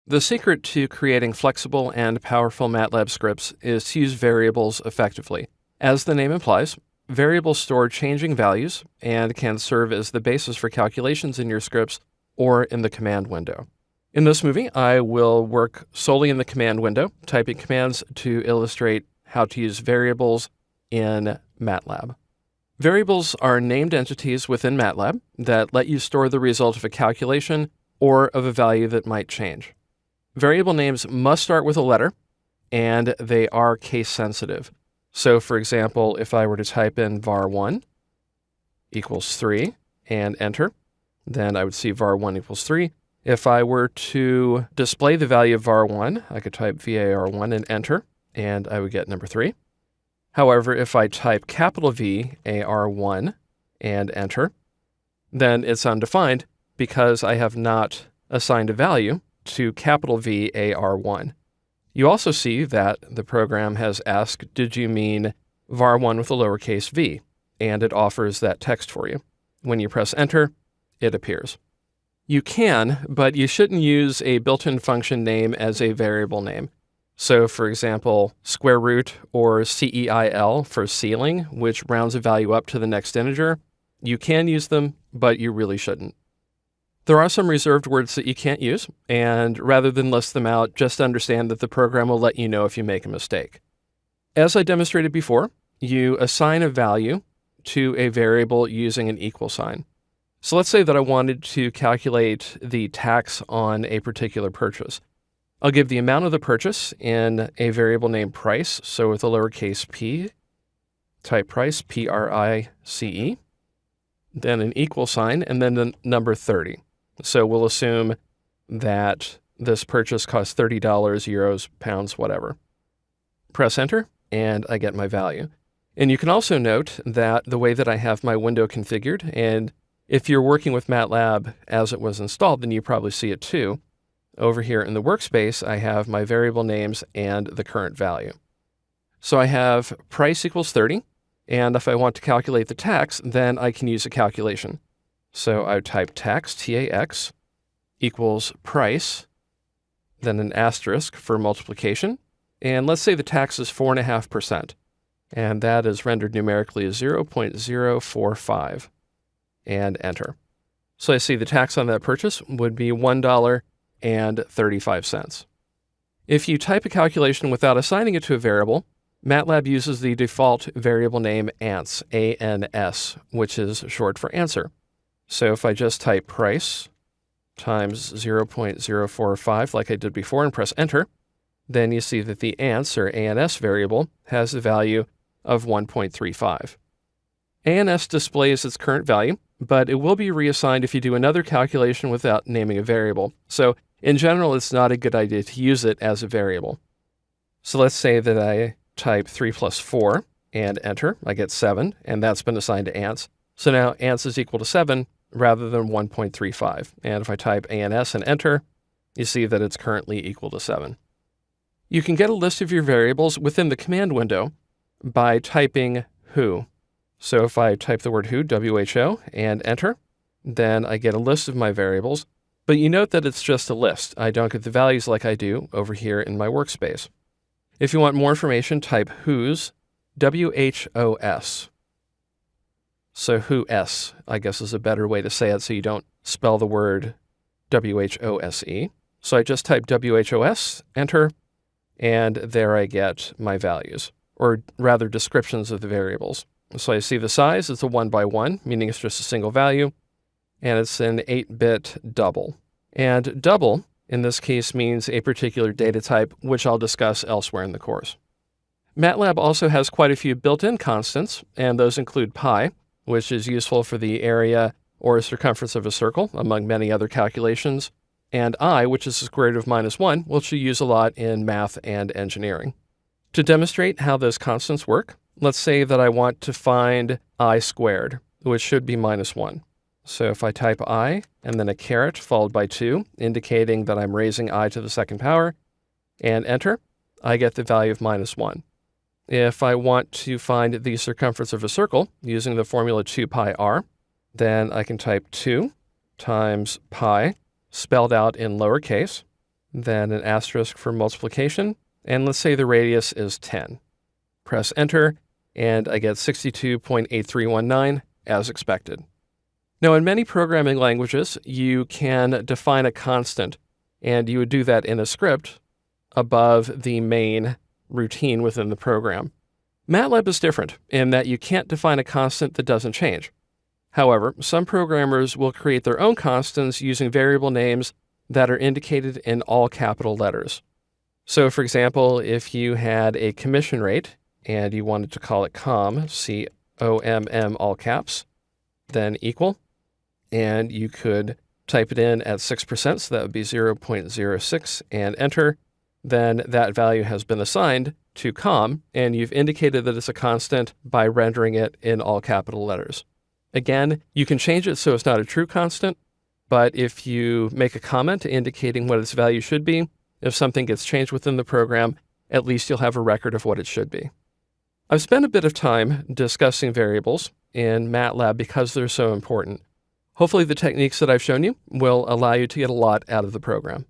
The secret to creating flexible and powerful MATLAB scripts is to use variables effectively. As the name implies, variables store changing values and can serve as the basis for calculations in your scripts or in the command window. In this movie, I will work solely in the command window, typing commands to illustrate how to use variables in MATLAB. Variables are named entities within MATLAB that let you store the result of a calculation or of a value that might change. Variable names must start with a letter, and they are case sensitive. So for example, if I were to type in var1 equals 3 and enter, then I would see var1 equals 3. If I were to display the value of var1, I could type var1 and enter, and I would get number 3. However, if I type capital V AR1 and enter, then it's undefined because I have not assigned a value to capital V AR1. You also see that the program has asked, did you mean var1 with a lowercase v? And it offers that text for you. When you press enter, it appears. You can, but you shouldn't use a built-in function name as a variable name. So for example, square root or CEIL for ceiling, which rounds a value up to the next integer, you can use them, but you really shouldn't. There are some reserved words that you can't use, and rather than list them out, just understand that the program will let you know if you make a mistake. As I demonstrated before, you assign a value to a variable using an equal sign. So let's say that I wanted to calculate the tax on a particular purchase. I'll give the amount of the purchase in a variable named price, so with a lowercase p, type price, P-R-I-C-E, then an equal sign, and then the number 30. So we'll assume that this purchase costs $30, euros, pounds, whatever. Press enter, and I get my value. And you can also note that the way that I have my window configured, and if you're working with MATLAB as it was installed, then you probably see it too. Over here in the workspace, I have my variable names and the current value. So I have price equals 30, and if I want to calculate the tax, then I can use a calculation. So I would type tax, T-A-X, equals price, then an asterisk for multiplication, and let's say the tax is 4.5%, and that is rendered numerically as 0.045, and enter. So I see the tax on that purchase would be $1.35. If you type a calculation without assigning it to a variable, MATLAB uses the default variable name ANS, A-N-S, which is short for answer. So if I just type price times 0.045 like I did before and press enter, then you see that the ANS or ANS variable has a value of 1.35. ANS displays its current value, but it will be reassigned if you do another calculation without naming a variable. So in general, it's not a good idea to use it as a variable. So let's say that I type 3 plus 4 and enter. I get 7, and that's been assigned to ANS. So now ANS is equal to 7 rather than 1.35. And if I type ANS and enter, you see that it's currently equal to 7. You can get a list of your variables within the command window by typing who. So if I type the word who, W-H-O, and enter, then I get a list of my variables. But you note that it's just a list. I don't get the values like I do over here in my workspace. If you want more information, type whos, W-H-O-S. So who-s, I guess, is a better way to say it so you don't spell the word W-H-O-S-E. So I just type W-H-O-S, enter, and there I get my values, or rather descriptions of the variables. So I see the size, it's a 1 by 1, meaning it's just a single value, and it's an 8-bit double. And double, in this case, means a particular data type, which I'll discuss elsewhere in the course. MATLAB also has quite a few built-in constants, and those include pi, which is useful for the area or circumference of a circle, among many other calculations, and I, which is the square root of -1, which you use a lot in math and engineering. To demonstrate how those constants work, let's say that I want to find I squared, which should be -1. So if I type I and then a caret followed by 2, indicating that I'm raising I to the second power, and enter, I get the value of -1. If I want to find the circumference of a circle using the formula 2 pi r, then I can type 2 times pi, spelled out in lowercase, then an asterisk for multiplication, and let's say the radius is 10. Press enter, and I get 62.8319 as expected. Now, in many programming languages, you can define a constant, and you would do that in a script above the main routine within the program. MATLAB is different in that you can't define a constant that doesn't change. However, some programmers will create their own constants using variable names that are indicated in all capital letters. So, for example, if you had a commission rate and you wanted to call it COM, C-O-M-M, all caps, then equal, and you could type it in at 6%, so that would be 0.06, and enter, then that value has been assigned to COM, and you've indicated that it's a constant by rendering it in all capital letters. Again, you can change it so it's not a true constant, but if you make a comment indicating what its value should be, if something gets changed within the program, at least you'll have a record of what it should be. I've spent a bit of time discussing variables in MATLAB because they're so important. Hopefully the techniques that I've shown you will allow you to get a lot out of the program.